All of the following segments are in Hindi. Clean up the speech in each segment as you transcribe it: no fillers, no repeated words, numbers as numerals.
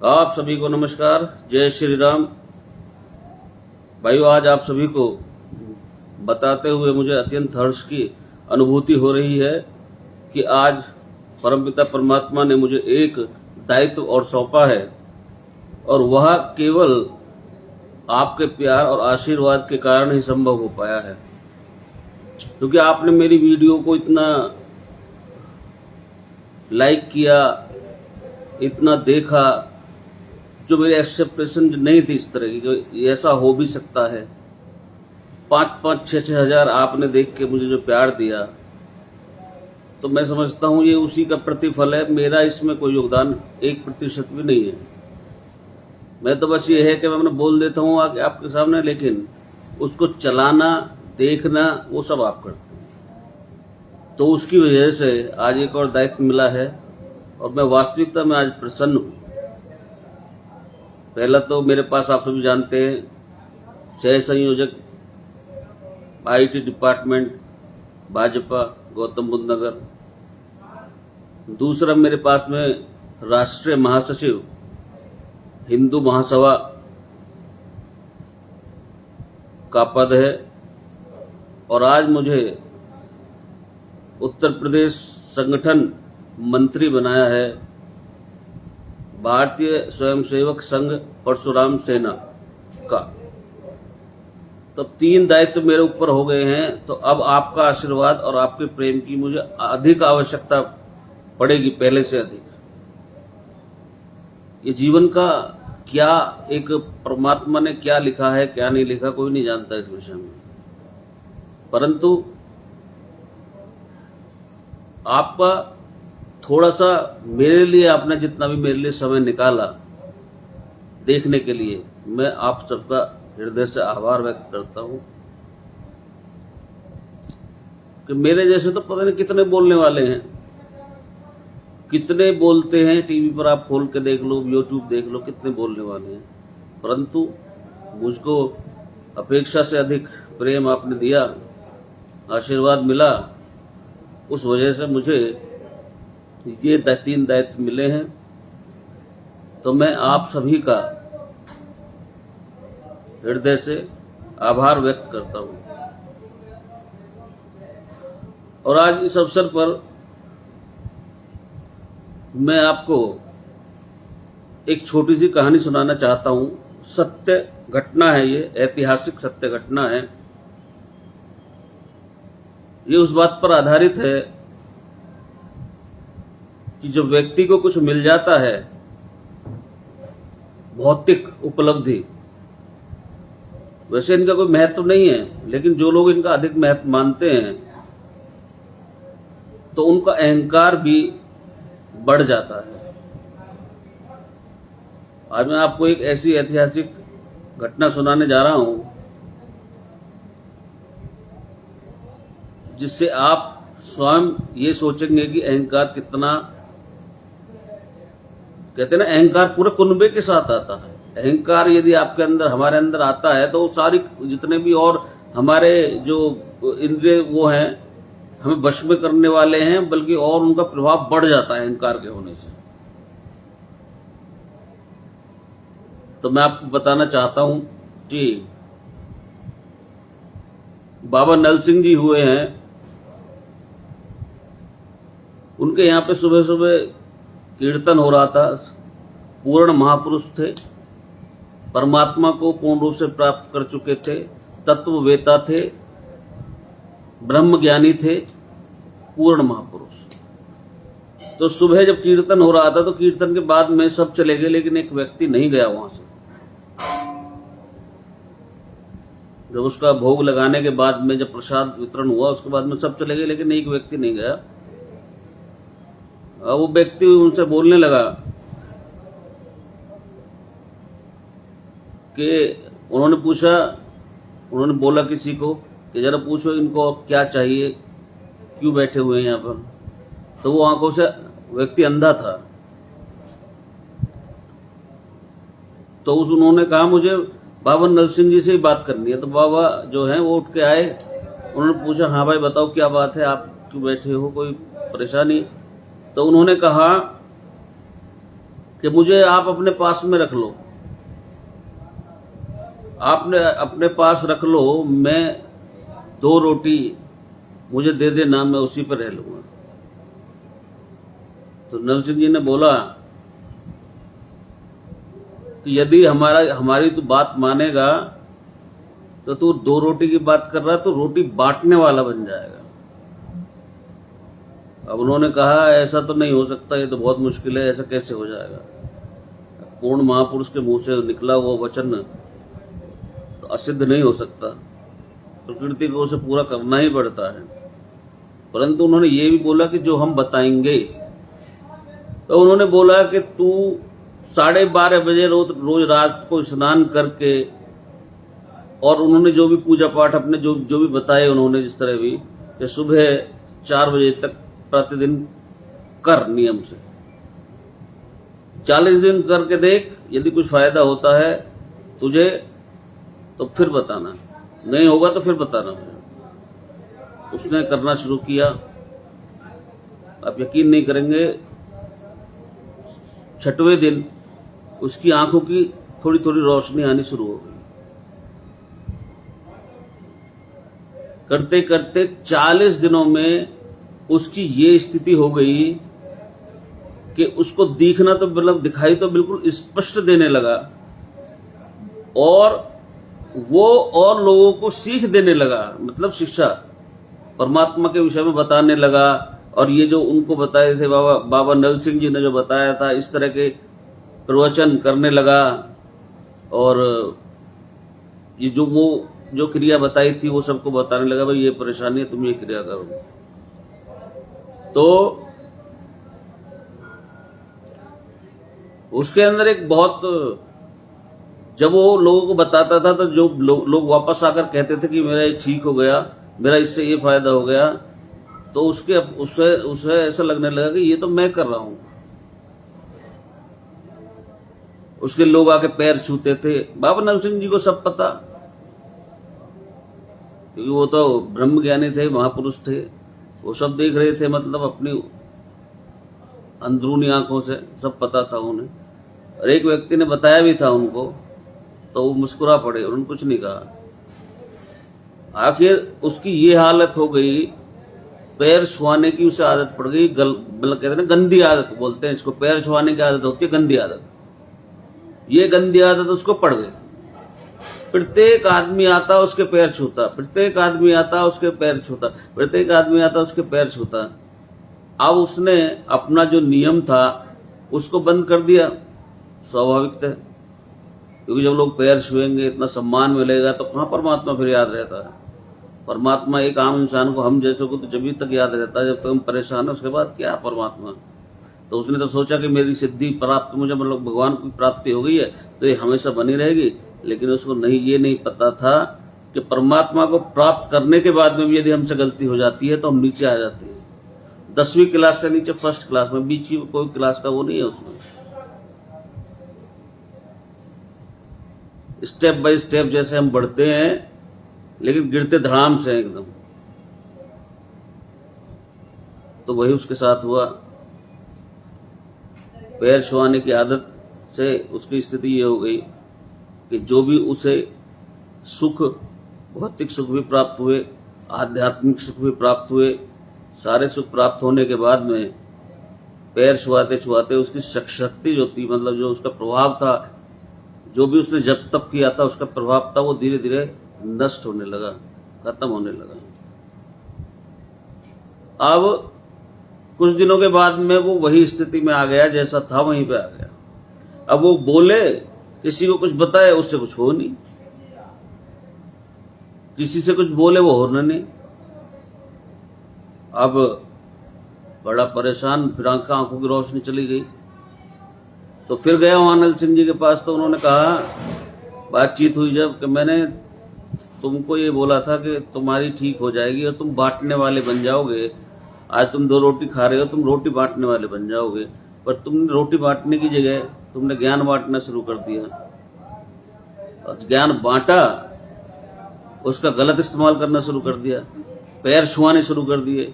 आप सभी को नमस्कार। जय श्री राम। भाइयों, आज आप सभी को बताते हुए मुझे अत्यंत हर्ष की अनुभूति हो रही है कि आज परमपिता परमात्मा ने मुझे एक दायित्व और सौंपा है, और वह केवल आपके प्यार और आशीर्वाद के कारण ही संभव हो पाया है। क्योंकि आपने मेरी वीडियो को इतना लाइक किया, इतना देखा, जो मेरी एक्सेप्टेशन नहीं थी इस तरह की कि ऐसा हो भी सकता है। 5-5, 6-6 हजार आपने देख के मुझे जो प्यार दिया, तो मैं समझता हूँ ये उसी का प्रतिफल है। मेरा इसमें कोई योगदान 1% भी नहीं है। मैं तो बस ये है कि मैं बोल देता हूँ आगे आपके सामने, लेकिन उसको चलाना, देखना, वो सब आप करते हैं। तो उसकी वजह से आज एक और दायित्व मिला है, और मैं वास्तविकता में आज प्रसन्न हूँ। पहला तो मेरे पास, आप सभी जानते हैं, सह संयोजक आईटी डिपार्टमेंट भाजपा गौतम बुद्ध नगर। दूसरा मेरे पास में राष्ट्रीय महासचिव हिंदू महासभा का पद है, और आज मुझे उत्तर प्रदेश संगठन मंत्री बनाया है भारतीय स्वयंसेवक संघ परशुराम सेना का। तो 3 दायित्व मेरे ऊपर हो गए हैं। तो अब आपका आशीर्वाद और आपके प्रेम की मुझे अधिक आवश्यकता पड़ेगी, पहले से अधिक। ये जीवन का क्या, एक परमात्मा ने क्या लिखा है, क्या नहीं लिखा, कोई नहीं जानता इस विषय में। परंतु आपका थोड़ा सा मेरे लिए, आपने जितना भी मेरे लिए समय निकाला देखने के लिए, मैं आप सबका हृदय से आभार व्यक्त करता हूं। कि मेरे जैसे तो पता नहीं कितने बोलने वाले हैं, कितने बोलते हैं। टीवी पर आप खोल के देख लो, यूट्यूब देख लो, कितने बोलने वाले हैं। परंतु मुझको अपेक्षा से अधिक प्रेम आपने दिया, आशीर्वाद मिला। उस वजह से मुझे ये 3 दायित्व मिले हैं। तो मैं आप सभी का हृदय से आभार व्यक्त करता हूं। और आज इस अवसर पर मैं आपको एक छोटी सी कहानी सुनाना चाहता हूं। सत्य घटना है, ये ऐतिहासिक सत्य घटना है। ये उस बात पर आधारित है कि जब व्यक्ति को कुछ मिल जाता है, भौतिक उपलब्धि, वैसे इनका कोई महत्व नहीं है, लेकिन जो लोग इनका अधिक महत्व मानते हैं, तो उनका अहंकार भी बढ़ जाता है। आज मैं आपको एक ऐसी ऐतिहासिक घटना सुनाने जा रहा हूं जिससे आप स्वयं ये सोचेंगे कि अहंकार कितना, कहते हैं ना, अहंकार पूरे कुनबे के साथ आता है। अहंकार यदि आपके अंदर, हमारे अंदर आता है, तो सारी जितने भी और हमारे जो इंद्रिय वो हैं, हमें वश में करने वाले हैं, बल्कि और उनका प्रभाव बढ़ जाता है अहंकार के होने से। तो मैं आपको बताना चाहता हूं कि बाबा नल सिंह जी हुए हैं, उनके यहाँ पे सुबह सुबह कीर्तन हो रहा था। पूर्ण महापुरुष थे, परमात्मा को पूर्ण रूप से प्राप्त कर चुके थे, तत्ववेता थे, ब्रह्म ज्ञानी थे, पूर्ण महापुरुष। तो सुबह जब कीर्तन हो रहा था, तो कीर्तन के बाद में सब चले गए, लेकिन एक व्यक्ति नहीं गया वहां से। जब उसका भोग लगाने के बाद में, जब प्रसाद वितरण हुआ, उसके बाद में सब चले गए, लेकिन एक व्यक्ति नहीं गया। वो व्यक्ति उनसे बोलने लगा कि उन्होंने बोला किसी को कि जरा पूछो इनको क्या चाहिए, क्यों बैठे हुए हैं यहाँ पर। तो वो आंखों से, व्यक्ति अंधा था, तो उन्होंने कहा मुझे बाबा नल सिंह जी से ही बात करनी है। तो बाबा जो है वो उठ के आए, उन्होंने पूछा, हाँ भाई बताओ क्या बात है, आप क्यों बैठे हो, कोई परेशानी? तो उन्होंने कहा कि मुझे आप अपने पास में रख लो, आपने अपने पास रख लो, मैं 2 रोटी मुझे दे देना, मैं उसी पर रह लूंगा। तो नल सिंह जी ने बोला कि यदि हमारी तू बात मानेगा तो तू 2 रोटी की बात कर रहा है तो रोटी बांटने वाला बन जाएगा। अब उन्होंने कहा ऐसा तो नहीं हो सकता, ये तो बहुत मुश्किल है, ऐसा कैसे हो जाएगा। पूर्ण महापुरुष के मुंह से निकला हुआ वचन तो असिद्ध नहीं हो सकता, प्रकृति को उसे पूरा करना ही पड़ता है। परंतु उन्होंने ये भी बोला कि जो हम बताएंगे, तो उन्होंने बोला कि तू 12:30 बजे रोज रात को स्नान करके, और उन्होंने जो भी पूजा पाठ अपने जो भी बताए उन्होंने, जिस तरह भी, कि सुबह 4 बजे तक प्रतिदिन कर नियम से 40 दिन करके देख, यदि कुछ फायदा होता है तुझे तो फिर बताना, नहीं होगा तो फिर बताना। उसने करना शुरू किया। आप यकीन नहीं करेंगे, 6वें दिन उसकी आंखों की थोड़ी थोड़ी रोशनी आनी शुरू हो गई। करते करते 40 दिनों में उसकी ये स्थिति हो गई कि उसको दिखना तो मतलब दिखाई तो बिल्कुल स्पष्ट देने लगा, और वो और लोगों को सीख देने लगा, मतलब शिक्षा परमात्मा के विषय में बताने लगा। और ये जो उनको बताए थे बाबा नल सिंह जी ने जो बताया था, इस तरह के प्रवचन करने लगा। और ये जो क्रिया बताई थी वो सबको बताने लगा, भाई ये परेशानी है, तुम ये क्रिया करो। तो उसके अंदर एक बहुत, जब वो लोगों को बताता था तो जो लोग वापस आकर कहते थे कि मेरा ये ठीक हो गया, मेरा इससे ये फायदा हो गया, तो उसे ऐसा लगने लगा कि ये तो मैं कर रहा हूं। उसके लोग आके पैर छूते थे। बाबा नल सिंह जी को सब पता, क्योंकि वो तो ब्रह्म ज्ञानी थे, महापुरुष थे, वो सब देख रहे थे, मतलब अपनी अंदरूनी आंखों से सब पता था उन्हें। और एक व्यक्ति ने बताया भी था उनको, तो वो मुस्कुरा पड़े, उन्होंने कुछ नहीं कहा। आखिर उसकी ये हालत हो गई, पैर छुआने की उसे आदत पड़ गई, मतलब कहते हैं ना गंदी आदत बोलते हैं इसको, पैर छुआने की आदत होती है गंदी आदत। ये गंदी आदत उसको पड़ गई। प्रत्येक आदमी आता उसके पैर छूता, प्रत्येक आदमी आता उसके पैर छूता, प्रत्येक आदमी आता उसके पैर छूता। अब उसने अपना जो नियम था उसको बंद कर दिया, स्वाभाविक था, क्योंकि जब लोग पैर छुएंगे, इतना सम्मान मिलेगा, तो कहाँ परमात्मा फिर याद रहता है। परमात्मा एक आम इंसान को, हम जैसे को तो जब तक याद रहता है जब तक हम परेशान है, उसके बाद क्या परमात्मा। तो उसने तो सोचा कि मेरी सिद्धि प्राप्त, मुझे मतलब भगवान की प्राप्ति हो गई है तो ये हमेशा बनी रहेगी। लेकिन उसको ये नहीं पता था कि परमात्मा को प्राप्त करने के बाद में भी यदि हमसे गलती हो जाती है तो हम नीचे आ जाते हैं। 10वीं क्लास से नीचे फर्स्ट क्लास में, बीच की कोई क्लास का वो नहीं है उसमें। स्टेप बाय स्टेप जैसे हम बढ़ते हैं, लेकिन गिरते धड़ाम से एकदम। तो वही उसके साथ हुआ। पैर छुआने की आदत से उसकी स्थिति ये हो गई कि जो भी उसे सुख, भौतिक सुख भी प्राप्त हुए, आध्यात्मिक सुख भी प्राप्त हुए, सारे सुख प्राप्त होने के बाद में पैर छुआते छुआते उसकी शक्ति जो थी, मतलब जो उसका प्रभाव था, जो भी उसने जप तप किया था उसका प्रभाव था, वो धीरे धीरे नष्ट होने लगा, खत्म होने लगा। अब कुछ दिनों के बाद में वो वही स्थिति में आ गया, जैसा था वहीं पे आ गया। अब वो बोले, किसी को कुछ बताए, उससे कुछ हो नहीं, किसी से कुछ बोले वो होना नहीं। अब बड़ा परेशान, फिर आंखों की रोशनी चली गई। तो फिर गया वहां नल सिंह जी के पास, तो उन्होंने कहा, बातचीत हुई जब, कि मैंने तुमको ये बोला था कि तुम्हारी ठीक हो जाएगी और तुम बांटने वाले बन जाओगे। आज तुम 2 रोटी खा रहे हो, तुम रोटी बांटने वाले बन जाओगे, पर तुमने रोटी बांटने की जगह तुमने ज्ञान बांटना शुरू कर दिया। और ज्ञान बांटा, उसका गलत इस्तेमाल करना शुरू कर दिया, पैर छुआने शुरू कर दिए।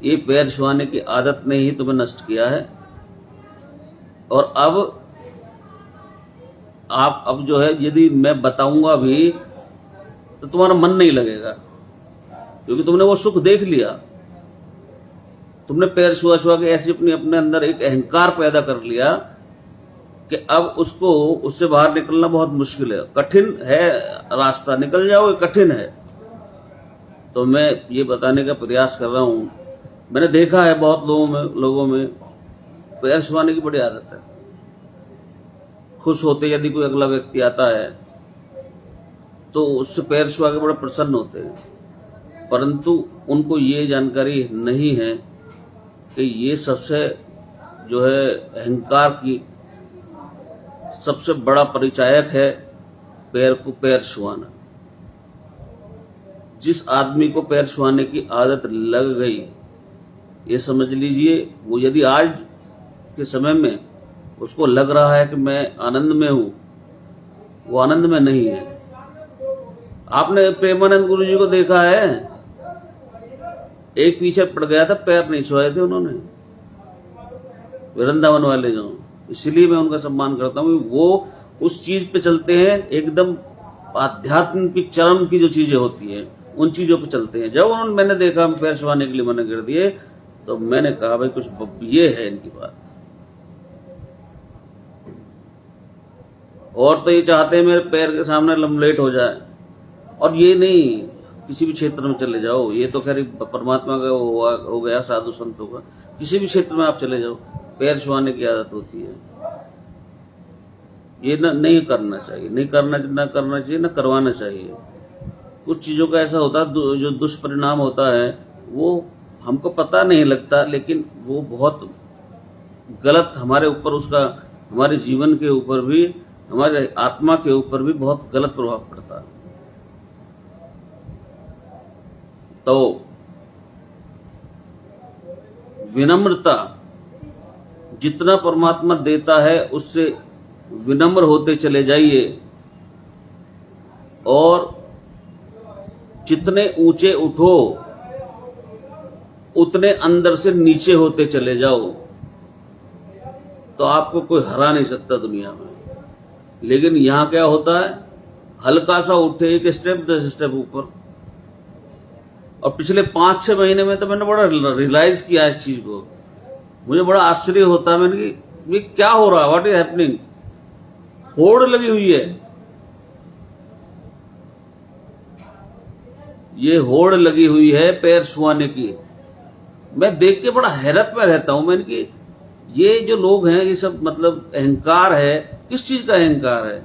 ये पैर छुआने की आदत ने ही तुम्हें नष्ट किया है। और अब जो है, यदि मैं बताऊंगा भी तो तुम्हारा मन नहीं लगेगा, क्योंकि तुमने वो सुख देख लिया। तुमने पैर छुआ छुआ के ऐसे अपने अंदर एक अहंकार पैदा कर लिया कि अब उससे बाहर निकलना बहुत मुश्किल है, कठिन है रास्ता, निकल जाओगे कठिन है। तो मैं ये बताने का प्रयास कर रहा हूं, मैंने देखा है बहुत लोगों में पैर छुआने की बड़ी आदत है। खुश होते यदि कोई अगला व्यक्ति आता है तो उससे पैर छुआ के बड़े प्रसन्न होते हैं, परंतु उनको ये जानकारी नहीं है कि ये सबसे जो है अहंकार की सबसे बड़ा परिचायक है पैर छुआना। जिस आदमी को पैर छुआने की आदत लग गई, ये समझ लीजिए वो यदि आज के समय में उसको लग रहा है कि मैं आनंद में हूं, वो आनंद में नहीं है। आपने प्रेमानंद गुरु जी को देखा है, एक पीछे पड़ गया था, पैर नहीं छुआए थे उन्होंने, वृंदावन वाले जो, इसलिए मैं उनका सम्मान करता हूं। वो उस चीज पे चलते हैं, एकदम आध्यात्म की चरम की जो चीजें होती है उन चीजों पे चलते हैं। जब मैंने देखा पैर छुआने के लिए मना कर दिए, तो मैंने कहा भाई कुछ ये है इनकी बात। और तो ये चाहते हैं मेरे पैर के सामने लमलेट हो जाए, और ये नहीं किसी भी क्षेत्र में चले जाओ, ये तो खैर परमात्मा का हो गया, साधु संतों का। किसी भी क्षेत्र में आप चले जाओ, पैर छुआने की आदत होती है। ये नहीं करना चाहिए, नहीं करना चाहिए, न करवाना चाहिए। कुछ चीजों का ऐसा होता है जो दुष्परिणाम होता है, वो हमको पता नहीं लगता, लेकिन वो बहुत गलत हमारे ऊपर, उसका हमारे जीवन के ऊपर भी, हमारे आत्मा के ऊपर भी बहुत गलत प्रभाव पड़ता है। तो विनम्रता जितना परमात्मा देता है उससे विनम्र होते चले जाइए, और जितने ऊंचे उठो उतने अंदर से नीचे होते चले जाओ, तो आपको कोई हरा नहीं सकता दुनिया में। लेकिन यहां क्या होता है, हल्का सा उठे, एक स्टेप 10 स्टेप ऊपर। और पिछले 5-6 महीने में तो मैंने बड़ा रियलाइज किया इस चीज को, मुझे बड़ा आश्चर्य होता है। मैंने कि ये क्या हो रहा है, व्हाट इज हैपनिंग। होड़ लगी हुई है, ये होड़ लगी हुई है पैर छुआने की। मैं देख के बड़ा हैरत में रहता हूं। मैंने कि ये जो लोग हैं, ये सब मतलब अहंकार है। किस चीज का अहंकार है?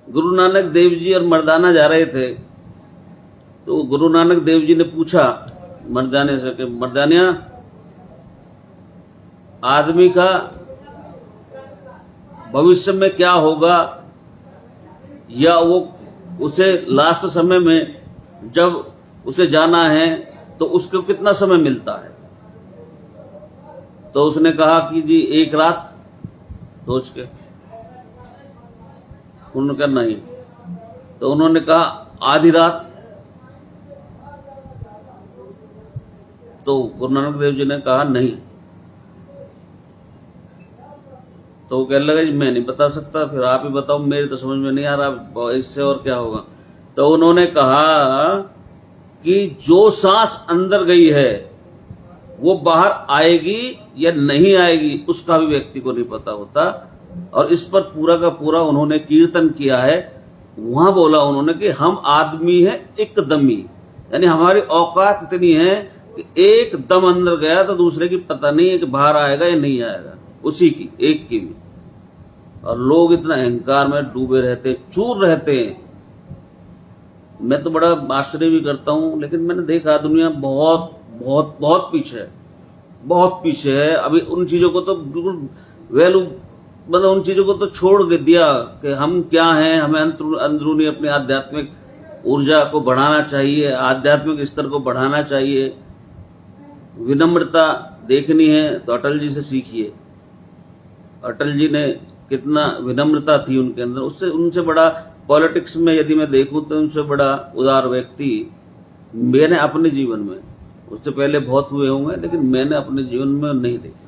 गुरु नानक देव जी और मर्दाना जा रहे थे, तो गुरु नानक देव जी ने पूछा मर्दाने से कि मर्दानिया, आदमी का भविष्य में क्या होगा, या वो उसे लास्ट समय में जब उसे जाना है तो उसको कितना समय मिलता है? तो उसने कहा कि जी 1 रात सोच के। उन्होंने कहा नहीं। तो उन्होंने कहा आधी रात। तो गुरु नानक देव जी ने कहा नहीं। तो वो कहने लगा जी मैं नहीं बता सकता, फिर आप ही बताओ, मेरे तो समझ में नहीं आ रहा, इससे और क्या होगा। तो उन्होंने कहा कि जो सांस अंदर गई है वो बाहर आएगी या नहीं आएगी उसका भी व्यक्ति को नहीं पता होता। और इस पर पूरा का पूरा उन्होंने कीर्तन किया है। वहां बोला उन्होंने कि हम आदमी है एकदमी, यानी हमारी औकात इतनी है कि एक दम अंदर गया तो दूसरे की पता नहीं है कि बाहर आएगा या नहीं आएगा, उसी की एक की भी। और लोग इतना अहंकार में डूबे रहते हैं, चूर रहते हैं। मैं तो बड़ा आश्चर्य भी करता हूं, लेकिन मैंने देखा दुनिया बहुत बहुत बहुत पीछे है, बहुत पीछे है। अभी उन चीजों को तो बिल्कुल वैल्यू, मतलब उन चीजों को तो छोड़ दिया कि हम क्या हैं। हमें अंदरूनी अपनी आध्यात्मिक ऊर्जा को बढ़ाना चाहिए, आध्यात्मिक स्तर को बढ़ाना चाहिए। विनम्रता देखनी है तो अटल जी से सीखिए। अटल जी ने कितना विनम्रता थी उनके अंदर, उससे उनसे बड़ा पॉलिटिक्स में यदि मैं देखूं तो उनसे बड़ा उदार व्यक्ति मैंने अपने जीवन में उससे पहले बहुत हुए होंगे, लेकिन मैंने अपने जीवन में नहीं देखा।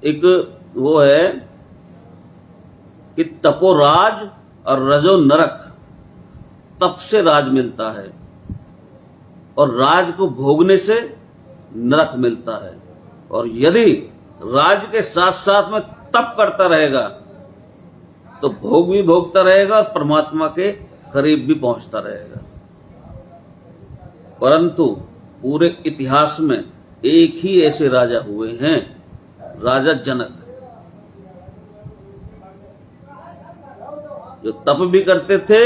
एक वो है कि तपोराज और रजो नरक, तप से राज मिलता है और राज को भोगने से नरक मिलता है। और यदि राज के साथ साथ में तप करता रहेगा तो भोग भी भोगता रहेगा और परमात्मा के करीब भी पहुंचता रहेगा। परंतु पूरे इतिहास में एक ही ऐसे राजा हुए हैं, राजा जनक, जो तप भी करते थे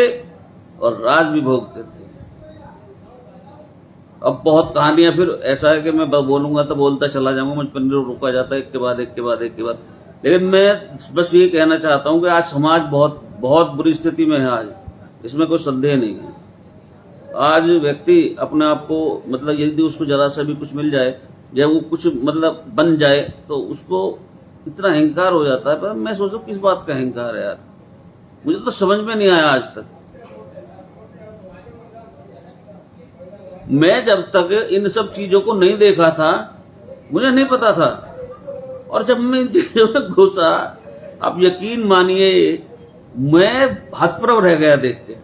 और राज भी भोगते थे। अब बहुत कहानियां, फिर ऐसा है कि मैं बोलूंगा तो बोलता चला जाऊंगा, मुझ पर रुका जाता है एक के बाद एक के बाद एक के बाद। लेकिन मैं बस ये कहना चाहता हूं कि आज समाज बहुत बहुत बुरी स्थिति में है आज, इसमें कोई संदेह नहीं है। आज व्यक्ति अपने आप को, मतलब यदि उसको जरा सा भी कुछ मिल जाए, जब वो कुछ मतलब बन जाए, तो उसको इतना अहंकार हो जाता है। पर मैं सोचता हूं किस बात का अहंकार है यार, मुझे तो समझ में नहीं आया आज तक। मैं जब तक इन सब चीजों को नहीं देखा था, मुझे नहीं पता था। और जब मैं इन चीजों में घुसा, आप यकीन मानिए मैं हतप्रभ रह गया देख के।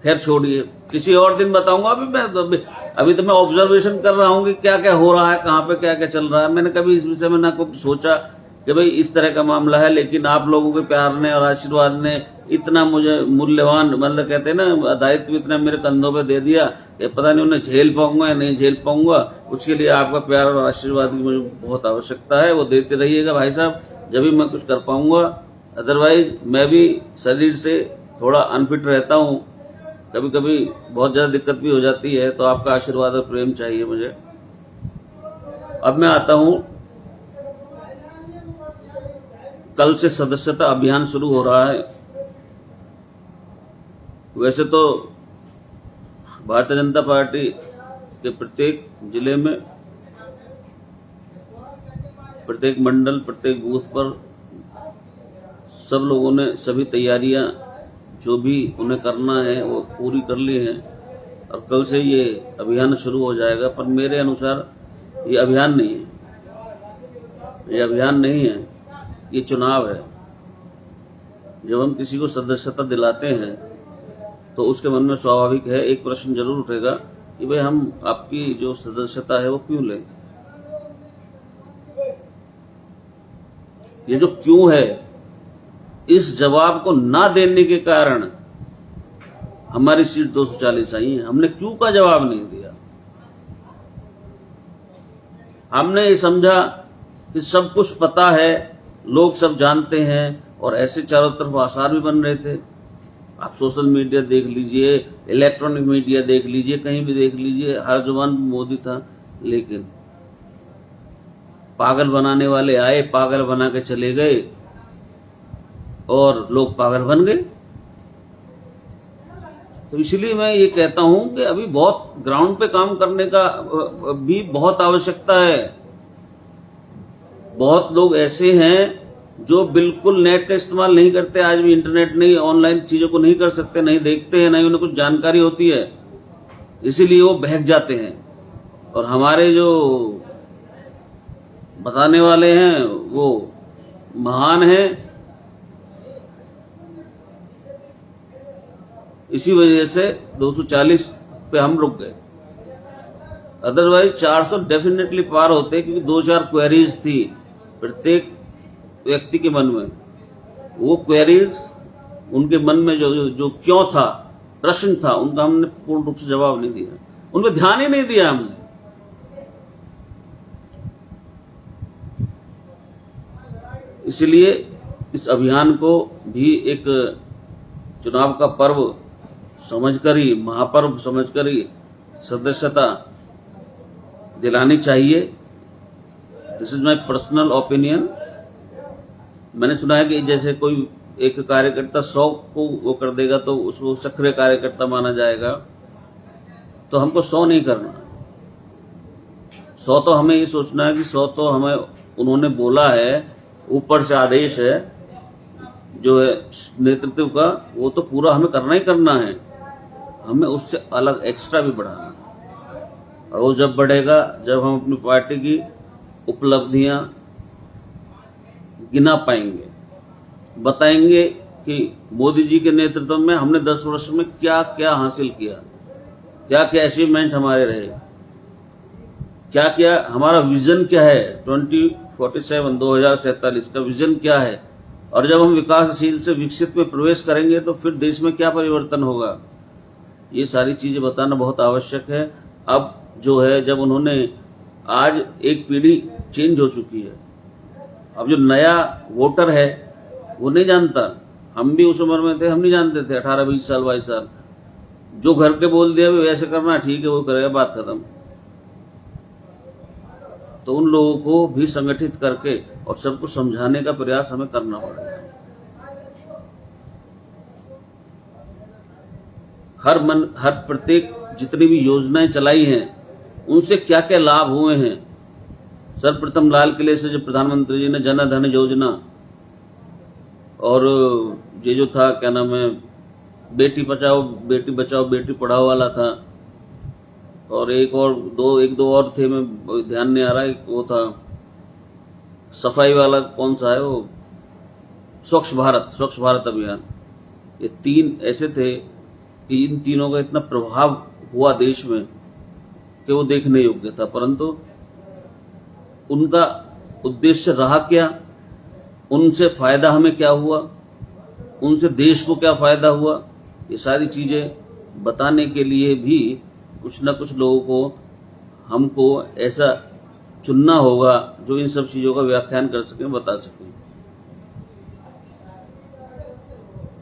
खैर छोड़िए, किसी और दिन बताऊंगा। अभी तो मैं ऑब्जर्वेशन कर रहा हूं कि क्या क्या हो रहा है, कहां पे क्या क्या चल रहा है। मैंने कभी इस विषय में ना कुछ सोचा कि भाई इस तरह का मामला है, लेकिन आप लोगों के प्यार ने और आशीर्वाद ने इतना मुझे मूल्यवान, मतलब कहते हैं ना, दायित्व इतना मेरे कंधों पे दे दिया कि पता नहीं उन्हें झेल पाऊंगा या नहीं झेल पाऊंगा। उसके लिए आपका प्यार और आशीर्वाद की मुझे बहुत आवश्यकता है, वो देते रहिएगा भाई साहब, जब भी मैं कुछ कर पाऊंगा। अदरवाइज मैं भी शरीर से थोड़ा अनफिट रहता हूं, कभी कभी बहुत ज्यादा दिक्कत भी हो जाती है, तो आपका आशीर्वाद और प्रेम चाहिए मुझे। अब मैं आता हूं, कल से सदस्यता अभियान शुरू हो रहा है। वैसे तो भारतीय जनता पार्टी के प्रत्येक जिले में, प्रत्येक मंडल, प्रत्येक बूथ पर सब लोगों ने सभी तैयारियां जो भी उन्हें करना है वो पूरी कर ली हैं और कल से ये अभियान शुरू हो जाएगा। पर मेरे अनुसार ये अभियान नहीं है, ये अभियान नहीं है, ये चुनाव है। जब हम किसी को सदस्यता दिलाते हैं तो उसके मन में स्वाभाविक है एक प्रश्न जरूर उठेगा कि भाई हम आपकी जो सदस्यता है वो क्यों लें। ये जो क्यों है, इस जवाब को ना देने के कारण हमारी सीट 240 आई है। हमने क्यों का जवाब नहीं दिया। हमने ये समझा कि सब कुछ पता है, लोग सब जानते हैं, और ऐसे चारों तरफ आसार भी बन रहे थे। आप सोशल मीडिया देख लीजिए, इलेक्ट्रॉनिक मीडिया देख लीजिए, कहीं भी देख लीजिए, हर जुबान मोदी था। लेकिन पागल बनाने वाले आए, पागल बना के चले गए और लोग पागल बन गए। तो इसलिए मैं ये कहता हूं कि अभी बहुत ग्राउंड पे काम करने का भी बहुत आवश्यकता है। बहुत लोग ऐसे हैं जो बिल्कुल नेट का इस्तेमाल नहीं करते, आज भी इंटरनेट नहीं, ऑनलाइन चीजों को नहीं कर सकते, नहीं देखते हैं, नहीं उन्हें कुछ जानकारी होती है, इसीलिए वो बहक जाते हैं। और हमारे जो बताने वाले हैं वो महान हैं, इसी वजह से 240 पे हम रुक गए। अदरवाइज 400 डेफिनेटली पार होते, क्योंकि 2-4 क्वेरीज थी प्रत्येक व्यक्ति के मन में। वो क्वेरीज उनके मन में जो क्यों था, प्रश्न था, उनका हमने पूर्ण रूप से जवाब नहीं दिया, उन पर ध्यान ही नहीं दिया हमने। इसलिए इस अभियान को भी एक चुनाव का पर्व समझकर ही, महापर्व समझकर ही सदस्यता दिलानी चाहिए। This is my personal opinion. मैंने सुना है कि जैसे कोई एक कार्यकर्ता 100 को वो कर देगा तो उसको सक्रिय कार्यकर्ता माना जाएगा, तो हमको 100 नहीं करना। 100 तो हमें ये सोचना है कि 100 तो हमें उन्होंने बोला है, ऊपर से आदेश है जो है नेतृत्व का, वो तो पूरा हमें करना ही करना है, हमें उससे अलग एक्स्ट्रा भी बढ़ाना है। और वो जब बढ़ेगा जब हम अपनी पार्टी की उपलब्धियां गिना पाएंगे, बताएंगे कि मोदी जी के नेतृत्व में हमने 10 वर्ष में क्या क्या हासिल किया, क्या क्या अचीवमेंट हमारे रहे, क्या क्या हमारा विजन क्या है 2047 2047 का विजन क्या है। और जब हम विकासशील से विकसित में प्रवेश करेंगे तो फिर देश में क्या परिवर्तन होगा, ये सारी चीजें बताना बहुत आवश्यक है। अब जो है, जब उन्होंने, आज एक पीढ़ी चेंज हो चुकी है, अब जो नया वोटर है वो नहीं जानता। हम भी उस उम्र में थे, हम नहीं जानते थे, 18 20 साल 22 साल, जो घर के बोल दिया वैसे करना, ठीक है वो करेगा, बात खत्म। तो उन लोगों को भी संगठित करके और सबको समझाने का प्रयास हमें करना पड़ेगा। हर प्रत्येक जितनी भी योजनाएं चलाई हैं उनसे क्या क्या लाभ हुए हैं। सर्वप्रथम लाल किले से जो प्रधानमंत्री जी ने जन धन योजना, और ये जो था क्या नाम है, बेटी बचाओ बेटी पढ़ाओ वाला था, और एक दो और थे, मैं ध्यान नहीं आ रहा है, वो था सफाई वाला, कौन सा है वो, स्वच्छ भारत अभियान। ये 3 ऐसे थे कि इन तीनों का इतना प्रभाव हुआ देश में कि वो देखने योग्य था, परंतु उनका उद्देश्य रहा क्या, उनसे फायदा हमें क्या हुआ, उनसे देश को क्या फायदा हुआ, ये सारी चीजें बताने के लिए भी कुछ न कुछ लोगों को, हमको ऐसा चुनना होगा जो इन सब चीजों का व्याख्यान कर सके, बता सके।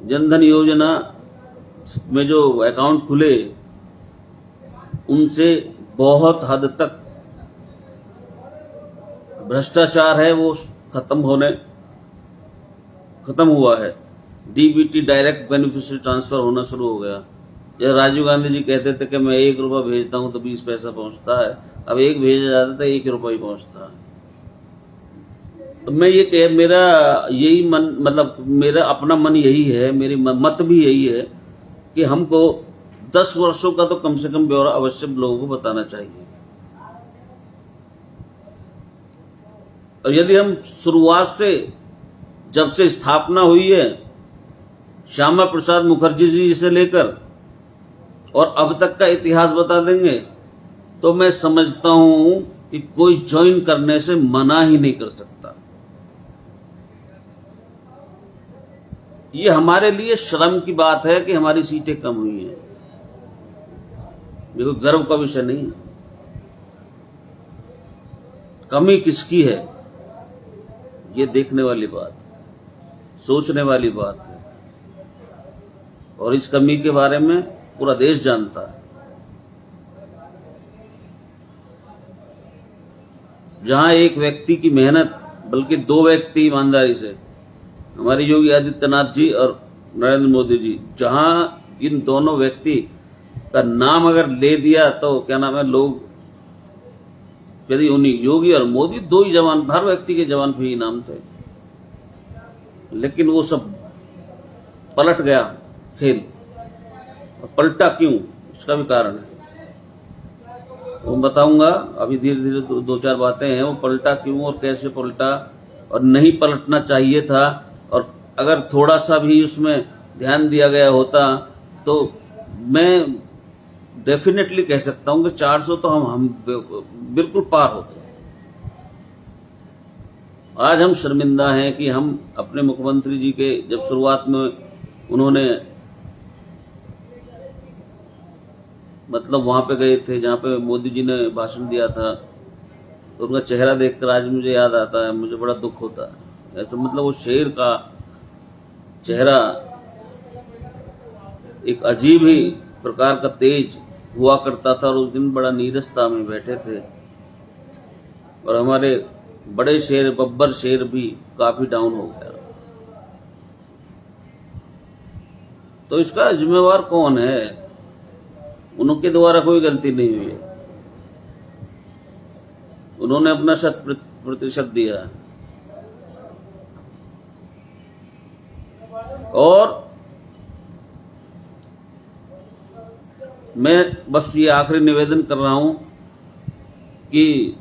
जनधन योजना में जो अकाउंट खुले उनसे बहुत हद तक भ्रष्टाचार है वो खत्म हुआ है। डीबीटी, डायरेक्ट बेनिफिशियरी ट्रांसफर होना शुरू हो गया। जब राजीव गांधी जी कहते थे कि मैं 1 रुपया भेजता हूं तो 20 पैसा पहुंचता है, अब 1 भेजा जाता था 1 रुपया ही पहुंचता है। तो मैं ये कह, मेरा यही मन, मतलब मेरा अपना मन यही है, मेरी मत भी यही है कि हमको 10 वर्षों का तो कम से कम ब्यौरा अवश्य लोगों को बताना चाहिए। और यदि हम शुरुआत से, जब से स्थापना हुई है श्यामा प्रसाद मुखर्जी जी से लेकर और अब तक का इतिहास बता देंगे, तो मैं समझता हूं कि कोई ज्वाइन करने से मना ही नहीं कर सकता। ये हमारे लिए शर्म की बात है कि हमारी सीटें कम हुई हैं, ये कोई गर्व का विषय नहीं है। कमी किसकी है, ये देखने वाली बात है, सोचने वाली बात है। और इस कमी के बारे में पूरा देश जानता है। जहां एक व्यक्ति की मेहनत, बल्कि 2 व्यक्ति ईमानदारी से, हमारे योगी आदित्यनाथ जी और नरेंद्र मोदी जी, जहां इन दोनों व्यक्ति का नाम अगर ले दिया तो क्या नाम है, लोग, यदि उन्हीं योगी और मोदी 2 ही जवान, हर व्यक्ति के जवान भी नाम थे, लेकिन वो सब पलट गया खेल। और पलटा क्यों, इसका भी कारण है, वो बताऊंगा। अभी धीरे धीरे 2-4 बातें हैं, वो पलटा क्यों और कैसे पलटा, और नहीं पलटना चाहिए था। और अगर थोड़ा सा भी उसमें ध्यान दिया गया होता तो मैं डेफिनेटली कह सकता हूं कि 400 तो हम बिल्कुल पार होते। आज हम शर्मिंदा हैं कि हम अपने मुख्यमंत्री जी के, जब शुरुआत में उन्होंने, मतलब वहां पे गए थे जहां पे मोदी जी ने भाषण दिया था, तो उनका चेहरा देखकर आज मुझे याद आता है, मुझे बड़ा दुख होता है। तो मतलब वो शेर का चेहरा एक अजीब ही प्रकार का तेज हुआ करता था, और उस दिन बड़ा नीरसता में बैठे थे, और हमारे बड़े शेर, बब्बर शेर भी काफी डाउन हो गया। तो इसका जिम्मेवार कौन है? उनके द्वारा कोई गलती नहीं हुई है, उन्होंने अपना 100% दिया। और मैं बस ये आखिरी निवेदन कर रहा हूं कि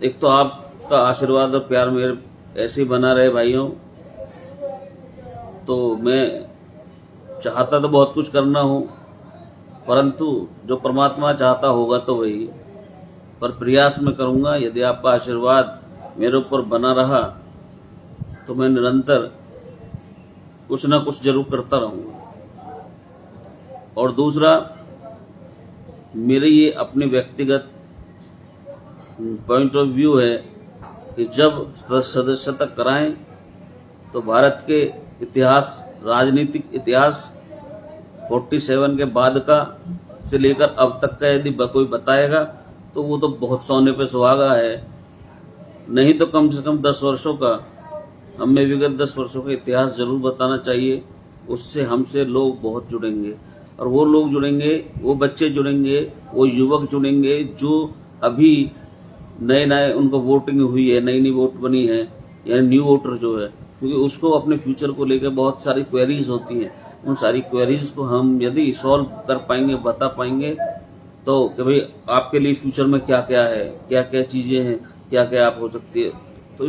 एक तो आपका आशीर्वाद और प्यार मेरे ऐसे ही बना रहे भाइयों। तो मैं चाहता तो बहुत कुछ करना हूं, परंतु जो परमात्मा चाहता होगा तो वही, पर प्रयास मैं करूंगा। यदि आपका आशीर्वाद मेरे ऊपर बना रहा तो मैं निरंतर कुछ ना कुछ जरूर करता रहूंगा। और दूसरा, मेरे ये अपनी व्यक्तिगत पॉइंट ऑफ व्यू है कि जब सदस्यता कराएं तो भारत के इतिहास, राजनीतिक इतिहास 47 के बाद का से लेकर अब तक का यदि कोई बताएगा तो वो तो बहुत सोने पे सुहागा है। नहीं तो कम से कम 10 वर्षों का, हमें विगत 10 वर्षों का इतिहास जरूर बताना चाहिए। उससे हमसे लोग बहुत जुड़ेंगे, और वो लोग जुड़ेंगे, वो बच्चे जुड़ेंगे, वो युवक जुड़ेंगे जो अभी नए नए उनको वोटिंग हुई है, नई नई वोट बनी है, यानी न्यू वोटर जो है, क्योंकि उसको अपने फ्यूचर को लेकर बहुत सारी क्वेरीज होती हैं। उन सारी क्वेरीज को हम यदि सॉल्व कर पाएंगे, बता पाएंगे, तो कि भाई आपके लिए फ्यूचर में क्या क्या है, क्या क्या चीजें हैं, क्या क्या आप हो सकती है, तो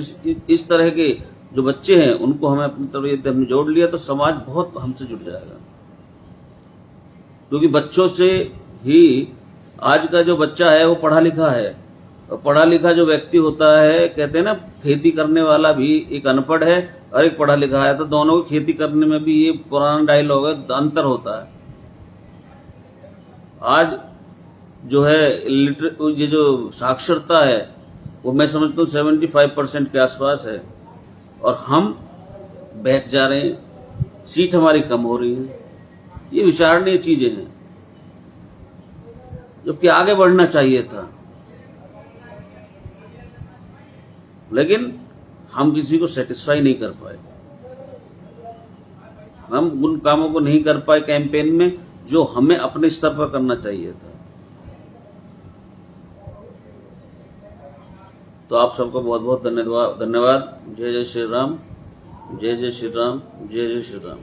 इस तरह के जो बच्चे हैं उनको हमें अपनी तरफ यदि हमने जोड़ लिया तो समाज बहुत हमसे जुड़ जाएगा। क्योंकि बच्चों से ही, आज का जो बच्चा है वो पढ़ा लिखा है, और पढ़ा लिखा जो व्यक्ति होता है, कहते हैं ना, खेती करने वाला भी एक अनपढ़ है और एक पढ़ा लिखा है, तो दोनों को खेती करने में भी, ये पुराना डायलॉग है, अंतर होता है। आज जो है ये जो साक्षरता है वो मैं समझता हूँ 75% के आसपास है, और हम बहक जा रहे हैं, सीट हमारी कम हो रही है। ये विचारणीय चीजें हैं, जबकि आगे बढ़ना चाहिए था, लेकिन हम किसी को सेटिस्फाई नहीं कर पाए। हम उन कामों को नहीं कर पाए कैंपेन में जो हमें अपने स्तर पर करना चाहिए था। तो आप सबको बहुत बहुत धन्यवाद। जय जय श्री राम, जय जय श्री राम, जय जय श्री राम।